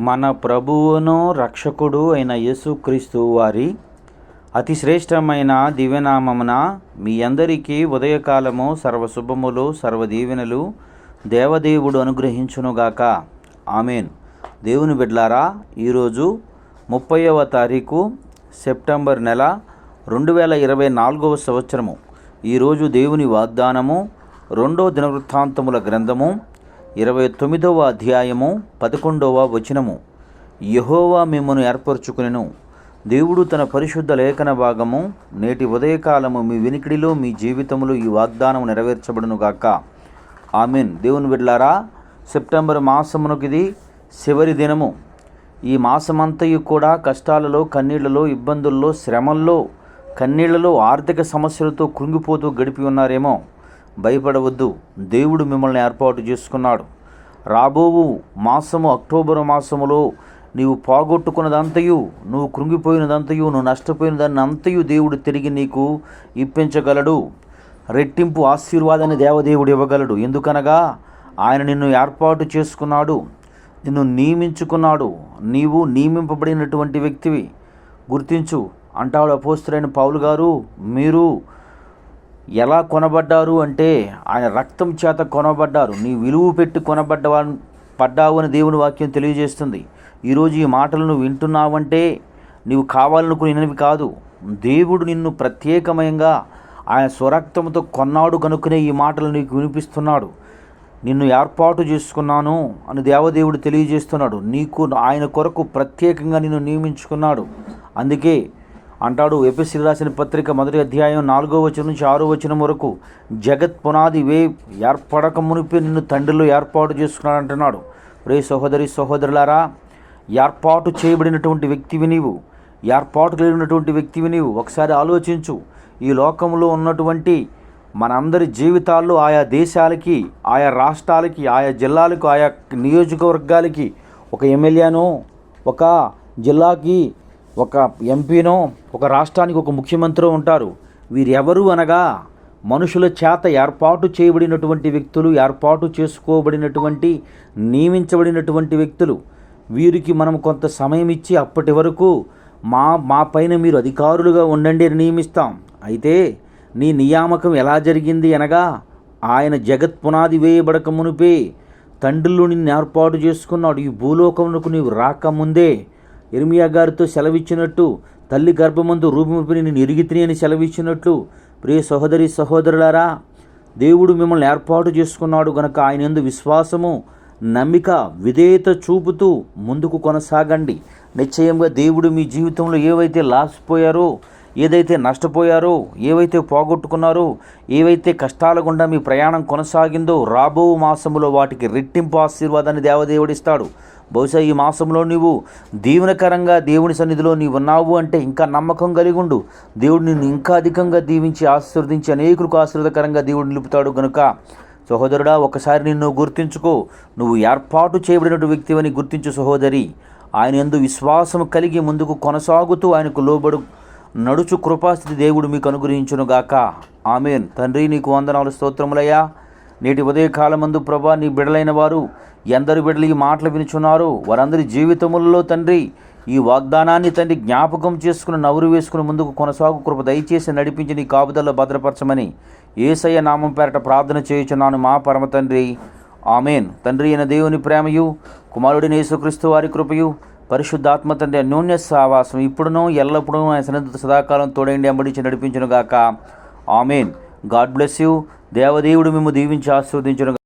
మన ప్రభువును రక్షకుడు అయిన యేసుక్రీస్తు వారి అతి శ్రేష్టమైన దివ్యనామమున మీ అందరికీ ఉదయకాలము సర్వశుభములు సర్వదీవెనలు దేవదేవుడు అనుగ్రహించునుగాక. ఆమెన్. దేవుని బిడ్లారా, ఈరోజు 30వ తారీఖు సెప్టెంబర్ నెల 2024వ సంవత్సరము. ఈరోజు దేవుని వాగ్దానము 2వ దినవృత్తాంతముల గ్రంథము 29వ అధ్యాయము 11వ వచనము. యెహోవా మిమ్మును ఏర్పరచుకొనెను. దేవుడు తన పరిశుద్ధ లేఖన భాగము నేటి ఉదయకాలము మీ వినికిడిలో మీ జీవితంలో ఈ వాగ్దానం నెరవేర్చబడునుగాక. ఆమెన్. దేవుని బిడ్డలారా, సెప్టెంబర్ మాసమునకు ఇది చివరి దినము. ఈ మాసమంతయు కూడా కష్టాలలో, కన్నీళ్లలో, ఇబ్బందుల్లో, శ్రమల్లో, కన్నీళ్లలో, ఆర్థిక సమస్యలతో కృంగిపోతూ గడిపి ఉన్నారేమో. భయపడవద్దు, దేవుడు మిమ్మల్ని ఏర్పాటు చేసుకున్నాడు. రాబోవు మాసము అక్టోబర్ మాసములో నీవు పోగొట్టుకున్నదంతయు, నువ్వు కృంగిపోయినదంతయు, నువ్వు నష్టపోయిన దాన్ని అంతయు దేవుడు తిరిగి నీకు ఇప్పించగలడు. రెట్టింపు ఆశీర్వాదాన్ని దేవదేవుడు ఇవ్వగలడు. ఎందుకనగా ఆయన నిన్ను ఏర్పాటు చేసుకున్నాడు, నిన్ను నియమించుకున్నాడు. నీవు నియమింపబడినటువంటి వ్యక్తివి. గుర్తించు అంటాడు అపోస్తలుడైన పౌలు గారు. మీరు ఎలా కొనబడ్డారు అంటే ఆయన రక్తం చేత కొనబడ్డారు. నీ విలువ పెట్టి పడ్డావు అని దేవుని వాక్యం తెలియజేస్తుంది. ఈరోజు ఈ మాటలు నువ్వు వింటున్నావంటే నీవు కావాలనుకునేవి కాదు. దేవుడు నిన్ను ప్రత్యేకమయంగా ఆయన స్వరక్తంతో కొన్నాడు కనుకనే ఈ మాటలు నీకు వినిపిస్తున్నాడు. నిన్ను ఏర్పాటు చేసుకున్నాను అని దేవదేవుడు తెలియజేస్తున్నాడు. నీకు ఆయన కొరకు ప్రత్యేకంగా నిన్ను నియమించుకున్నాడు. అందుకే అంటాడు ఎఫెసీయులకు రాసిన పత్రిక 1వ అధ్యాయం 4వ వచనం నుంచి 6వ వచనం వరకు, జగత్ పునాది ఏర్పడక మునిపే నిన్ను తండ్రిలో ఏర్పాటు చేసుకున్నాడు అంటున్నాడు. రే సహోదరి సహోదరులారా, ఏర్పాటు చేయబడినటువంటి వ్యక్తివి నీవు, ఏర్పాటు కలిగినటువంటి వ్యక్తివి నీవు. ఒకసారి ఆలోచించు. ఈ లోకంలో ఉన్నటువంటి మనందరి జీవితాల్లో ఆయా దేశాలకి, ఆయా రాష్ట్రాలకి, ఆయా జిల్లాలకు, ఆయా నియోజకవర్గాలకి ఒక ఎమ్మెల్యేనో, ఒక జిల్లాకి ఒక ఎంపీనో, ఒక రాష్ట్రానికి ఒక ముఖ్యమంత్రి ఉంటారు. వీరెవరు అనగా మనుషుల చేత ఏర్పాటు చేయబడినటువంటి వ్యక్తులు, ఏర్పాటు చేసుకోబడినటువంటి, నియమించబడినటువంటి వ్యక్తులు. వీరికి మనం కొంత సమయం ఇచ్చి అప్పటి వరకు మా పైన మీరు అధికారులుగా ఉండండి అని నియమిస్తాం. అయితే నీ నియామకం ఎలా జరిగింది అనగా ఆయన జగత్ పునాది వేయబడక మునిపే తండ్రిలో నిన్ను ఏర్పాటు చేసుకున్నాడు. ఈ భూలోకమునకు నీవు రాకముందే ఇర్మియా గారితో సెలవిచ్చినట్టు, తల్లి గర్భమందు రూపముపి నేను ఎరిగితిని అని సెలవిచ్చినట్లు, ప్రియ సహోదరి సహోదరులారా, దేవుడు మిమ్మల్ని ఏర్పాటు చేసుకున్నాడు గనక ఆయన యందు విశ్వాసము, నమ్మిక, విధేయత చూపుతూ ముందుకు కొనసాగండి. నిశ్చయంగా దేవుడు మీ జీవితంలో ఏవైతే లాసిపోయారో, ఏదైతే నష్టపోయారో, ఏవైతే పోగొట్టుకున్నారో, ఏవైతే కష్టాల గుండా మీ ప్రయాణం కొనసాగిందో, రాబో మాసములో వాటికి రెట్టింపు ఆశీర్వాదాన్ని దేవదేవుడిస్తాడు. బహుశా ఈ మాసంలో నీవు దీవెనకరంగా దేవుని సన్నిధిలో నీవు ఉన్నావు అంటే ఇంకా నమ్మకం కలిగి ఉండు. దేవుడు నిన్ను ఇంకా అధికంగా దీవించి ఆశీర్వదించి అనేకులకు ఆశీర్వాదకరంగా దేవుడు నిలుపుతాడు కనుక సహోదరుడా, ఒకసారి నిన్ను గుర్తించుకో. నువ్వు ఏర్పాటు చేయబడిన వ్యక్తివని గుర్తించు సహోదరి. ఆయన యందు విశ్వాసం కలిగి ముందుకు కొనసాగుతూ ఆయనకు లోబడు నడుచు కృపాస్థితి దేవుడు మీకు అనుగ్రహించునుగాక. ఆమెన్. తండ్రి, నీకు వందనాలు, స్తోత్రములయ్యా. నేటి ఉదయకాలమందు ప్రభా, నీ బిడ్డలైన వారు ఎందరు బిడ్డలు ఈ మాటలు వినుచున్నారో వారందరి జీవితములలో తండ్రి ఈ వాగ్దానాన్ని తండ్రి జ్ఞాపకం చేసుకుని నవ్వురు వేసుకుని ముందుకు కొనసాగు కృప దయచేసి నడిపించి నీ కాపుదల్లో భద్రపరచమని యేసయ్య నామం పేరట ప్రార్థన చేయుచున్నాను మా పరమ తండ్రి. ఆమెన్. తండ్రి అయిన దేవుని ప్రేమయు, కుమారుడిని యేసుక్రీస్తు వారి కృపయు, పరిశుద్ధాత్మ తండ్రి అన్యోన్య సావాసం ఇప్పుడునూ ఎల్లప్పుడూ ఆయన సన్నిధితో సదాకాలం తోడైండి అంబడించి నడిపించునుగాక. ఆమెన్. God bless you. దేవదేవుడు మిమ్ము దీవించి ఆశీర్వదించును.